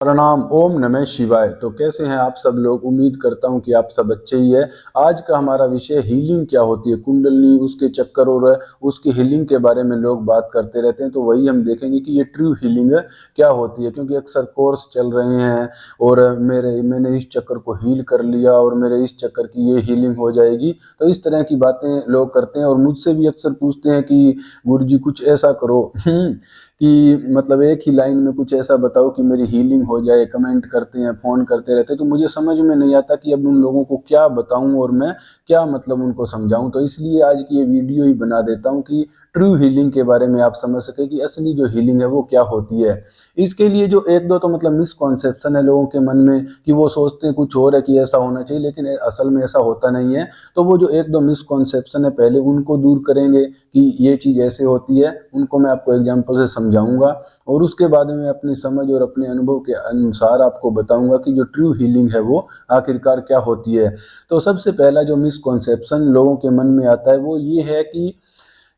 प्रणाम। ओम नमः शिवाय। तो कैसे हैं आप सब लोग? उम्मीद करता हूं कि आप सब अच्छे ही है। आज का हमारा विषय हीलिंग क्या होती है, कुंडलनी, उसके चक्कर और उसकी हीलिंग के बारे में लोग बात करते रहते हैं। तो वही हम देखेंगे कि ये ट्रू हीलिंग क्या होती है, क्योंकि अक्सर कोर्स चल रहे हैं और मैंने इस चक्कर को हील कर लिया और मेरे इस चक्कर की ये हीलिंग हो जाएगी। तो इस तरह की बातें लोग करते हैं और मुझसे भी अक्सर पूछते हैं कि गुरुजी कुछ ऐसा करो कि मतलब एक ही लाइन में कुछ ऐसा बताओ कि मेरी हीलिंग हो जाए। कमेंट करते हैं, फोन करते रहते हैं, तो मुझे समझ में नहीं आता कि अब उन लोगों को क्या बताऊं और मैं क्या मतलब उनको समझाऊं। तो इसलिए आज की ये वीडियो ही बना देता हूं कि ट्रू हीलिंग के बारे में आप समझ सके कि असली जो हीलिंग है वो क्या होती है। इसके लिए जो एक दो तो मतलब मिसकॉन्सेप्शन है लोगों के मन में कि वो सोचते हैं कुछ और है कि ऐसा होना चाहिए, लेकिन असल में ऐसा होता नहीं है। तो वो जो एक दो मिसकॉन्सेप्शन है पहले उनको दूर करेंगे कि ये चीज़ ऐसे होती है, उनको मैं आपको एग्जाम्पल से समझाऊंगा और उसके बाद में अपनी समझ और अपने अनुभव के अनुसार आपको बताऊंगा कि जो ट्रू हीलिंग है वो आखिरकार क्या होती है। तो सबसे पहला जो मिसकॉन्सेप्शन लोगों के मन में आता है वो ये है कि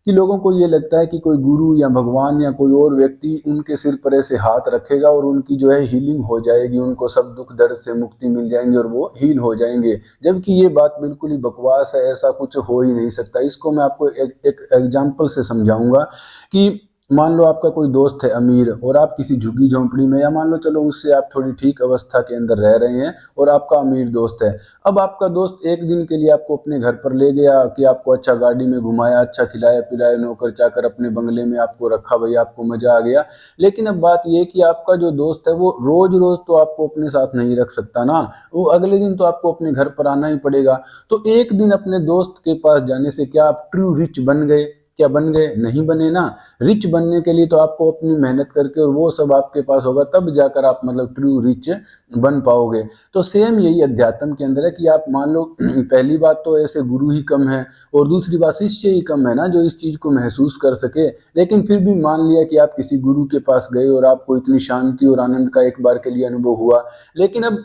लोगों को ये लगता है कि कोई गुरु या भगवान या कोई और व्यक्ति उनके सिर पर ऐसे हाथ रखेगा और उनकी जो है हीलिंग हो जाएगी, उनको सब दुख दर्द से मुक्ति मिल जाएंगे और वो हील हो जाएंगे। जबकि ये बात बिल्कुल ही बकवास है, ऐसा कुछ हो ही नहीं सकता। इसको मैं आपको एक एग्जाम्पल से समझाऊंगा कि मान लो आपका कोई दोस्त है अमीर और आप किसी झुग्गी झोंपड़ी में, या मान लो चलो उससे आप थोड़ी ठीक अवस्था के अंदर रह रहे हैं और आपका अमीर दोस्त है। अब आपका दोस्त एक दिन के लिए आपको अपने घर पर ले गया कि आपको अच्छा गाड़ी में घुमाया, अच्छा खिलाया पिलाया, नौकर चाकर अपने बंगले में आपको रखा, भाई आपको मजा आ गया। लेकिन अब बात यह कि आपका जो दोस्त है वो रोज रोज तो आपको अपने साथ नहीं रख सकता ना, वो अगले दिन तो आपको अपने घर पर आना ही पड़ेगा। तो एक दिन अपने दोस्त के पास जाने से क्या आप ट्रू रिच बन गए? क्या बन गए? नहीं बने ना। रिच बनने के लिए तो आपको अपनी मेहनत करके और वो सब आपके पास होगा तब जाकर आप मतलब ट्रू रिच बन पाओगे। तो सेम यही अध्यात्म के अंदर है कि आप मान लो पहली बात तो ऐसे गुरु ही कम है और दूसरी बात शिष्य ही कम है ना जो इस चीज को महसूस कर सके। लेकिन फिर भी मान लिया कि आप किसी गुरु के पास गए और आपको इतनी शांति और आनंद का एक बार के लिए अनुभव हुआ, लेकिन अब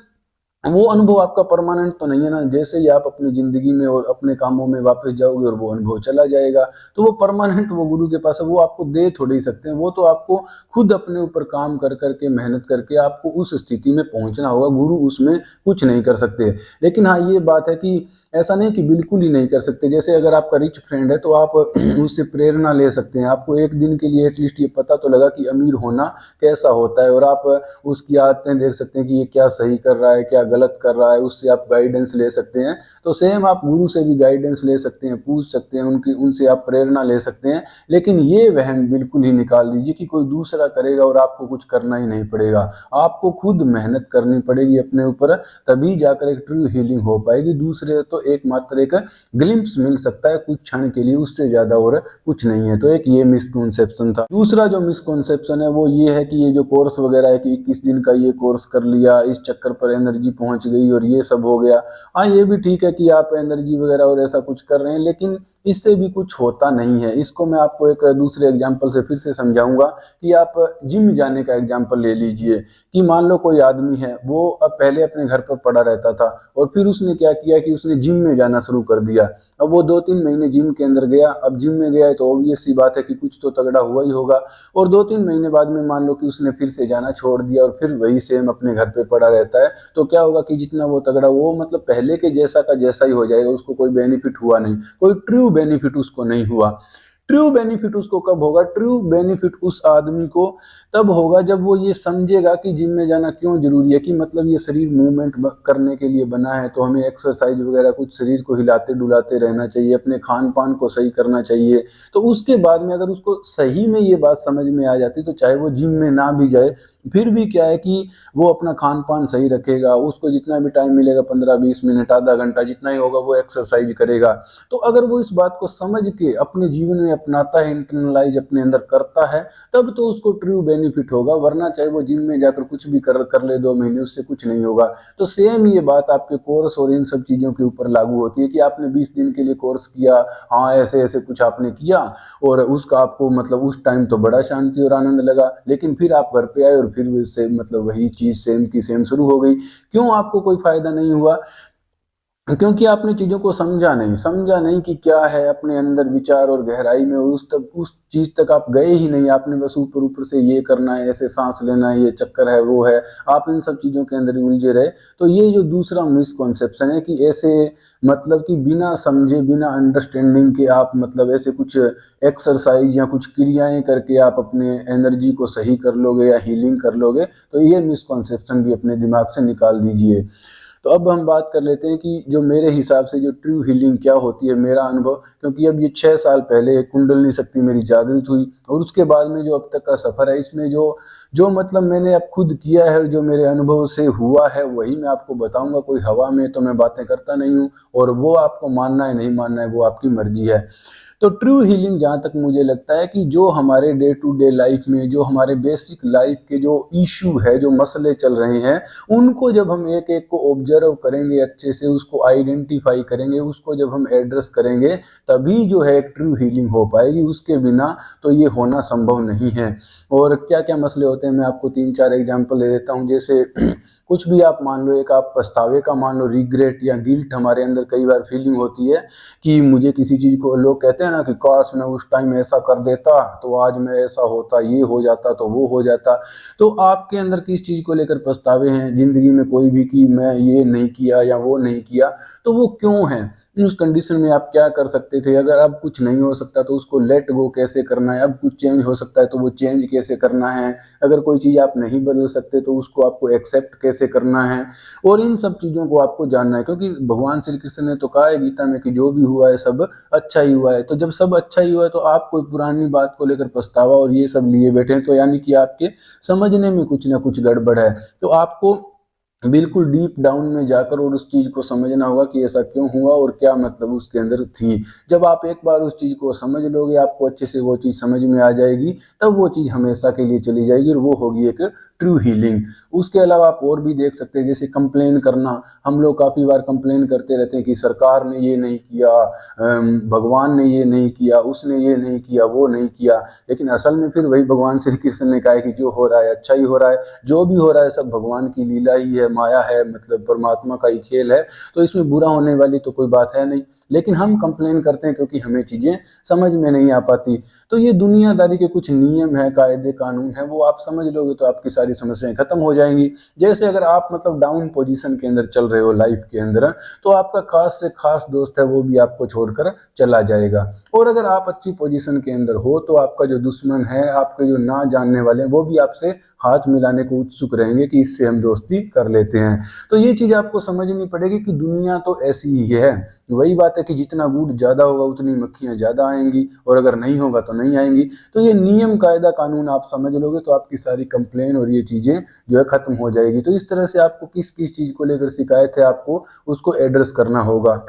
वो अनुभव आपका परमानेंट तो नहीं है ना। जैसे ही आप अपनी जिंदगी में और अपने कामों में वापस जाओगे और वो अनुभव चला जाएगा, तो वो परमानेंट वो गुरु के पास है, वो आपको दे थोड़े ही सकते हैं। वो तो आपको खुद अपने ऊपर काम कर करके मेहनत करके आपको उस स्थिति में पहुंचना होगा, गुरु उसमें कुछ नहीं कर सकते। लेकिन हाँ ये बात है कि ऐसा नहीं कि बिल्कुल ही नहीं कर सकते। जैसे अगर आपका रिच फ्रेंड है तो आप उससे प्रेरणा ले सकते हैं। आपको एक दिन के लिए एटलीस्ट ये पता तो लगा कि अमीर होना कैसा होता है, और आप उसकी आदतें देख सकते हैं कि ये क्या सही कर रहा है क्या गलत कर रहा है, उससे आप गाइडेंस ले सकते हैं। तो सेम आप गुरु से भी गाइडेंस ले सकते हैं, पूछ सकते हैं, उनकी उनसे आप प्रेरणा ले सकते हैं। लेकिन ये वहम बिल्कुल ही निकाल दीजिए कि कोई दूसरा करेगा और आपको कुछ करना ही नहीं पड़ेगा। आपको खुद मेहनत करनी पड़ेगी अपने ऊपर, तभी जाकर एक ट्रू हीलिंग हो पाएगी। दूसरे तो एकमात्र एक ग्लिम्प्स मिल सकता है कुछ क्षण के लिए, उससे ज्यादा और कुछ नहीं है। तो एक ये मिसकॉन्सेप्शन था। दूसरा जो मिसकॉन्सेप्शन है वो ये है कि ये जो कोर्स वगैरह है कि 21 दिन का ये कोर्स कर लिया, इस चक्कर पर एनर्जी पहुंच गई और ये सब हो गया। हाँ ये भी ठीक है कि आप एनर्जी वगैरह और ऐसा कुछ कर रहे हैं, लेकिन इससे भी कुछ होता नहीं है। इसको मैं आपको एक दूसरे एग्जाम्पल से फिर से समझाऊंगा कि आप जिम जाने का एग्जाम्पल ले लीजिए कि मान लो कोई आदमी है, वो अब पहले अपने घर पर पड़ा रहता था और फिर उसने क्या किया कि उसने जिम में जाना शुरू कर दिया। अब वो 2-3 महीने जिम के अंदर गया। अब जिम में गया है तो ऑब्वियस सी बात है कि कुछ तो तगड़ा हुआ ही होगा। और 2-3 महीने बाद में मान लो कि उसने फिर से जाना छोड़ दिया और फिर वही सेम अपने घर पे पड़ा रहता है। तो क्या होगा कि जितना वो तगड़ा, वो मतलब पहले के जैसा का जैसा ही हो जाएगा, उसको कोई बेनिफिट हुआ नहीं, कोई ट्रू बेनिफिट उसको नहीं हुआ। ट्रू बेनिफिट उसको कब होगा? ट्रू बेनिफिट उस आदमी को तब होगा जब वो ये समझेगा कि जिम में जाना क्यों जरूरी है, कि मतलब ये शरीर मूवमेंट करने के लिए बना है, तो हमें एक्सरसाइज वगैरह कुछ शरीर को हिलाते डुलाते रहना चाहिए, अपने खान पान को सही करना चाहिए। तो उसके बाद में अगर उसको सही में ये बात समझ में आ जाती तो चाहे वो जिम में ना भी जाए, फिर भी क्या है कि वो अपना खान पान सही रखेगा, उसको जितना भी टाइम मिलेगा 15-20 मिनट आधा घंटा जितना ही होगा वो एक्सरसाइज करेगा। तो अगर वो इस बात को समझ के अपने जीवन में अपनाता है, इंटरनलाइज अपने अंदर करता है, तब तो उसको ट्रू बेनिफिट होगा। वरना चाहे वो जिम में जाकर कुछ भी कर ले 2 महीने, उससे कुछ नहीं होगा। तो सेम ये बात आपके कोर्स और इन सब चीजों के ऊपर लागू होती है कि आपने 20 दिन के लिए कोर्स किया, हाँ ऐसे ऐसे कुछ आपने किया और उसका आपको मतलब उस टाइम तो बड़ा शांति और आनंद लगा, लेकिन फिर आप घर पे आए और फिर से मतलब वही चीज सेम की सेम शुरू हो गई। क्यों? आपको कोई फायदा नहीं हुआ। क्योंकि आपने चीज़ों को समझा नहीं कि क्या है अपने अंदर विचार और गहराई में, और उस चीज़ तक आप गए ही नहीं। आपने बस ऊपर ऊपर से ये करना है, ऐसे सांस लेना है, ये चक्कर है, वो है, आप इन सब चीज़ों के अंदर ही उलझे रहे। तो ये जो दूसरा मिसकॉन्सेप्शन है कि ऐसे मतलब कि बिना समझे, बिना अंडरस्टैंडिंग के आप मतलब ऐसे कुछ एक्सरसाइज या कुछ क्रियाएं करके आप अपने एनर्जी को सही कर लोगे या हीलिंग कर लोगे, तो ये मिसकॉन्सेप्शन भी अपने दिमाग से निकाल दीजिए। तो अब हम बात कर लेते हैं कि जो मेरे हिसाब से जो ट्रू हीलिंग क्या होती है, मेरा अनुभव, क्योंकि अब ये 6 साल पहले एक कुंडलनी शक्ति मेरी जागृत हुई, और उसके बाद में जो अब तक का सफ़र है, इसमें जो जो मतलब मैंने अब खुद किया है, जो मेरे अनुभव से हुआ है, वही मैं आपको बताऊंगा। कोई हवा में तो मैं बातें करता नहीं हूँ, और वो आपको मानना है नहीं मानना है वो आपकी मर्जी है। तो ट्रू हीलिंग जहाँ तक मुझे लगता है कि जो हमारे डे टू डे लाइफ में, जो हमारे बेसिक लाइफ के जो इशू है, जो मसले चल रहे हैं, उनको जब हम एक एक को ऑब्जर्व करेंगे, अच्छे से उसको आइडेंटिफाई करेंगे, उसको जब हम एड्रेस करेंगे, तभी जो है एक ट्रू हीलिंग हो पाएगी। उसके बिना तो ये होना संभव नहीं है। और क्या क्या मसले होते हैं, मैं आपको 3-4 एग्जाम्पल दे देता हूँ। जैसे कुछ भी आप मान लो, एक आप पछतावे का मान लो, रिग्रेट या गिल्ट हमारे अंदर कई बार फीलिंग होती है कि मुझे किसी चीज़ को, लोग कहते हैं ना कि काश मैं उस टाइम ऐसा कर देता तो आज मैं ऐसा होता, ये हो जाता तो वो हो जाता। तो आपके अंदर किस चीज़ को लेकर पछतावे हैं जिंदगी में कोई भी, कि मैं ये नहीं किया या वो नहीं किया, तो वो क्यों है? उस कंडीशन में आप क्या कर सकते थे? अगर अब कुछ नहीं हो सकता तो उसको लेट गो कैसे करना है? अब कुछ चेंज हो सकता है तो वो चेंज कैसे करना है? अगर कोई चीज़ आप नहीं बदल सकते तो उसको आपको एक्सेप्ट कैसे करना है? और इन सब चीज़ों को आपको जानना है, क्योंकि भगवान श्री कृष्ण ने तो कहा है गीता में कि जो भी हुआ है सब अच्छा ही हुआ है। तो जब सब अच्छा ही हुआ है, तो आप कोई पुरानी बात को लेकर पछतावा और ये सब लिए बैठे हैं, तो यानी कि आपके समझने में कुछ ना कुछ गड़बड़ है। तो आपको बिल्कुल डीप डाउन में जाकर और उस चीज को समझना होगा कि ऐसा क्यों हुआ और क्या मतलब उसके अंदर थी। जब आप एक बार उस चीज को समझ लोगे, आपको अच्छे से वो चीज समझ में आ जाएगी, तब वो चीज हमेशा के लिए चली जाएगी, और वो होगी एक ट्रू हीलिंग। उसके अलावा आप और भी देख सकते हैं, जैसे कंप्लेन करना। हम लोग काफी बार कंप्लेन करते रहते हैं कि सरकार ने ये नहीं किया, भगवान ने ये नहीं किया, उसने ये नहीं किया, वो नहीं किया। लेकिन असल में फिर वही भगवान श्री कृष्ण ने कहा है कि जो हो रहा है अच्छा ही हो रहा है, जो भी हो रहा है सब भगवान की लीला ही है, माया है, मतलब परमात्मा का ही खेल है। तो इसमें बुरा होने वाली तो कोई बात है नहीं। लेकिन हम कंप्लेन करते हैं क्योंकि हमें चीजें समझ में नहीं आ पाती। तो ये दुनियादारी के कुछ नियम है, कायदे कानून है, वो आप समझ लोगे तो आपकी सारी समस्याएं खत्म हो जाएंगी। जैसे अगर आप मतलब डाउन पोजीशन के अंदर चल रहे हो लाइफ के अंदर, तो आपका खास से खास दोस्त है वो भी आपको छोड़कर चला जाएगा। और अगर आप अच्छी पोजीशन के अंदर हो, तो आपका जो दुश्मन है, आपके जो ना जानने वाले हैं, वो भी आपसे हाथ मिलाने को उत्सुक रहेंगे कि इससे हम दोस्ती कर लेते हैं। तो ये चीज आपको समझनी पड़ेगी कि दुनिया तो ऐसी ही है। वही बात है कि जितना गुड़ ज्यादा होगा उतनी मक्खियां ज्यादा आएंगी, और अगर नहीं होगा तो नहीं आएंगी। तो ये नियम कायदा कानून आप समझ लोगे तो आपकी सारी कंप्लेन और ये चीजें जो है खत्म हो जाएगी। तो इस तरह से आपको किस किस चीज को लेकर शिकायत है, आपको उसको एड्रेस करना होगा।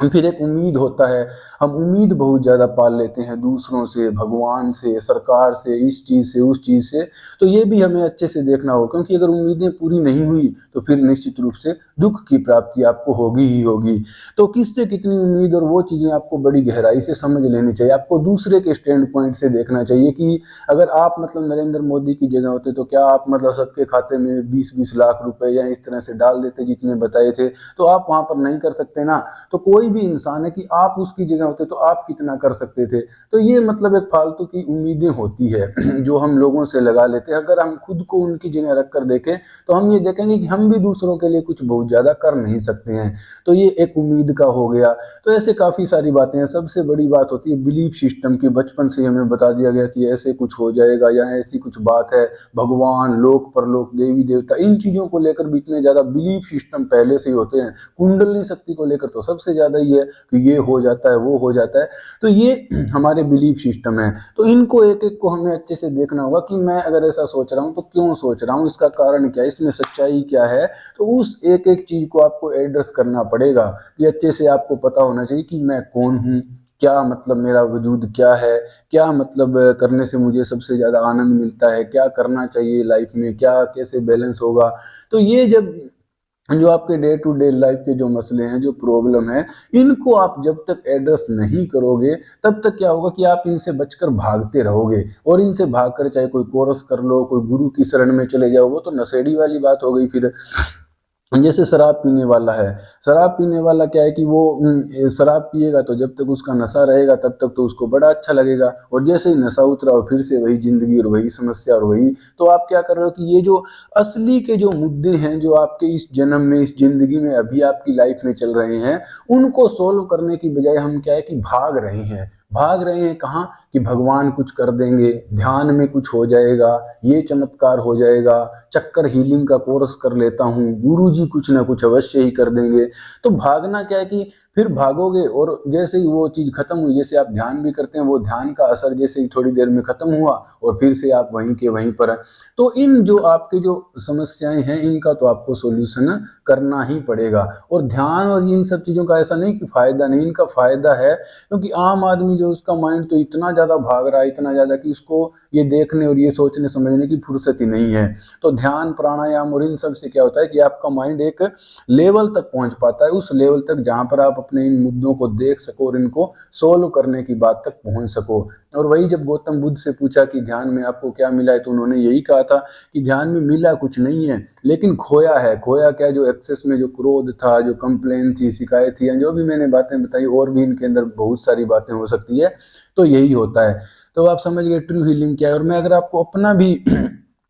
फिर एक उम्मीद होता है, हम उम्मीद बहुत ज़्यादा पाल लेते हैं दूसरों से, भगवान से, सरकार से, इस चीज़ से, उस चीज़ से। तो ये भी हमें अच्छे से देखना होगा, क्योंकि अगर उम्मीदें पूरी नहीं हुई तो फिर निश्चित रूप से दुख की प्राप्ति आपको होगी ही होगी। तो किससे कितनी उम्मीद, और वो चीज़ें आपको बड़ी गहराई से समझ लेनी चाहिए। आपको दूसरे के स्टैंड पॉइंट से देखना चाहिए कि अगर आप मतलब नरेंद्र मोदी की जगह होते तो क्या आप मतलब सबके खाते में 20-20 लाख रुपए या इस तरह से डाल देते जितने बताए थे? तो आप वहां पर नहीं कर सकते ना। तो कोई भी इंसान है कि आप उसकी जगह होते तो आप कितना कर सकते थे? तो ये मतलब एक फालतू की उम्मीदें होती है जो हम लोगों से लगा लेते हैं। अगर हम खुद को उनकी जगह रख कर देखें तो हम ये देखेंगे कि हम भी दूसरों के लिए कुछ बहुत ज्यादा कर नहीं सकते हैं। तो ये एक उम्मीद का हो गया। तो ऐसे काफी सारी बातें हैं। सबसे बड़ी बात होती है बिलीफ सिस्टम की। बचपन से हमें बता दिया गया कि ऐसे कुछ हो जाएगा या ऐसी कुछ बात है, भगवान, लोक परलोक, देवी देवता, इन चीजों को लेकर भी इतने ज्यादा बिलीफ सिस्टम पहले से ही होते हैं। कुंडली शक्ति को लेकर तो सबसे ज्यादा ही है कि ये हो जाता है, वो हो जाता है। तो ये हमारे बिलीफ सिस्टम है। तो इनको एक एक को हमें अच्छे से देखना होगा कि मैं अगर ऐसा सोच रहा हूँ तो क्यों सोच रहा हूँ, इसका कारण क्या है, इसमें सच्चाई क्या है। तो उस एक एक चीज को आपको एड्रेस करना पड़ेगा कि अच्छे से आपको पता होना चाहिए कि मैं कौन हूँ, क्या मतलब मेरा वजूद क्या है, क्या मतलब करने से मुझे सबसे ज्यादा आनंद मिलता है, क्या करना चाहिए लाइफ में, क्या कैसे बैलेंस होगा। तो ये जब जो आपके डे टू डे लाइफ के जो मसले हैं, जो प्रॉब्लम है, इनको आप जब तक एड्रेस नहीं करोगे, तब तक क्या होगा कि आप इनसे बचकर भागते रहोगे। और इनसे भागकर चाहे कोई कोर्स कर लो, कोई गुरु की शरण में चले जाओ, वो तो नशेड़ी वाली बात हो गई फिर। जैसे शराब पीने वाला है, शराब पीने वाला क्या है कि वो शराब पिएगा तो जब तक उसका नशा रहेगा तब तक तो उसको बड़ा अच्छा लगेगा, और जैसे ही नशा उतरा और फिर से वही जिंदगी और वही समस्या और वही। तो आप क्या कर रहे हो कि ये जो असली के जो मुद्दे हैं जो आपके इस जन्म में, इस जिंदगी में अभी आपकी लाइफ में चल रहे हैं, उनको सोल्व करने की बजाय हम क्या है कि भाग रहे हैं। भाग रहे हैं कहाँ? कि भगवान कुछ कर देंगे, ध्यान में कुछ हो जाएगा, ये चमत्कार हो जाएगा, चक्कर हीलिंग का कोर्स कर लेता हूँ, गुरुजी कुछ ना कुछ अवश्य ही कर देंगे। तो भागना क्या है कि फिर भागोगे और जैसे ही वो चीज खत्म हुई, जैसे आप ध्यान भी करते हैं, वो ध्यान का असर जैसे ही थोड़ी देर में खत्म हुआ और फिर से आप वहीं के वहीं पर हैं। तो इन जो आपके जो समस्याएं हैं इनका तो आपको सोल्यूशन करना ही पड़ेगा। और ध्यान और इन सब चीजों का ऐसा नहीं कि फायदा नहीं, इनका फायदा है, क्योंकि आम आदमी जो उसका माइंड तो इतना ज्यादा भाग रहा है, इतना ज्यादा कि उसको ये देखने और ये सोचने समझने की फुर्सत ही नहीं है। तो ध्यान प्राणायाम और इन सब से क्या होता है कि आपका माइंड एक लेवल तक पहुंच पाता है, उस लेवल तक जहां पर आप अपने इन मुद्दों को देख सको और इनको सोल्व करने की बात तक पहुंच सको। और वही जब गौतम बुद्ध से पूछा कि ध्यान में आपको क्या मिला है, तो उन्होंने यही कहा था कि ध्यान में मिला कुछ नहीं है, लेकिन खोया है। खोया क्या? जो एक्सेस में जो क्रोध था, जो कंप्लेन थी, शिकायत थी, या जो भी मैंने बातें बताई, और भी इनके अंदर बहुत सारी बातें हो सकती है, तो यही होता है। तो आप समझ गए ट्रू हीलिंग क्या है। और मैं अगर आपको अपना भी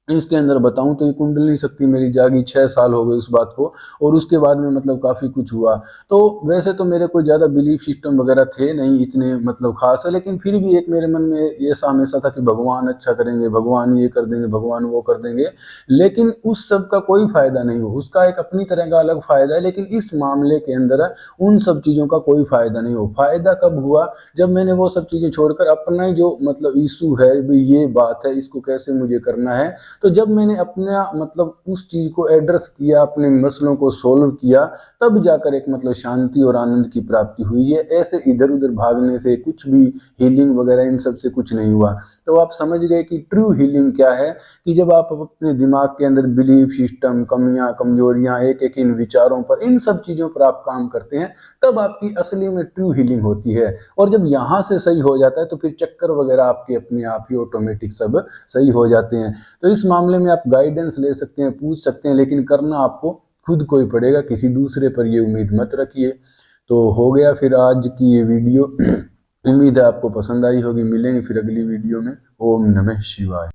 इसके अंदर बताऊं तो ये कुंडली शक्ति मेरी जागी 6 साल हो गए उस बात को, और उसके बाद में मतलब काफी कुछ हुआ। तो वैसे तो मेरे कोई ज्यादा बिलीफ सिस्टम वगैरह थे नहीं इतने मतलब खास है, लेकिन फिर भी एक मेरे मन में ये ऐसा हमेशा था कि भगवान अच्छा करेंगे, भगवान ये कर देंगे, भगवान वो कर देंगे। लेकिन उस सब का कोई फायदा नहीं हो, उसका एक अपनी तरह का अलग फायदा है, लेकिन इस मामले के अंदर उन सब चीजों का कोई फायदा नहीं हो। फायदा कब हुआ? जब मैंने वो सब चीजें छोड़कर अपना ही जो मतलब इशू है, ये बात है, इसको कैसे मुझे करना है, तो जब मैंने अपना मतलब उस चीज को एड्रेस किया, अपने मसलों को सोल्व किया, तब जाकर एक मतलब शांति और आनंद की प्राप्ति हुई है। ऐसे इधर उधर भागने से कुछ भी हीलिंग वगैरह इन सब से कुछ नहीं हुआ। तो आप समझ गए कि ट्रू हीलिंग क्या है, कि जब आप अपने दिमाग के अंदर बिलीफ सिस्टम, कमियां, कमजोरियां, एक एक इन विचारों पर, इन सब चीजों पर आप काम करते हैं, तब आपकी असली में ट्रू हीलिंग होती है। और जब यहां से सही हो जाता है तो फिर चक्कर वगैरह आपके अपने आप ही ऑटोमेटिक सब सही हो जाते हैं। तो इस मामले में आप गाइडेंस ले सकते हैं, पूछ सकते हैं, लेकिन करना आपको खुद को ही पड़ेगा, किसी दूसरे पर ये उम्मीद मत रखिए। तो हो गया फिर आज की ये वीडियो। उम्मीद है आपको पसंद आई होगी। मिलेंगे फिर अगली वीडियो में। ओम नमः शिवाय।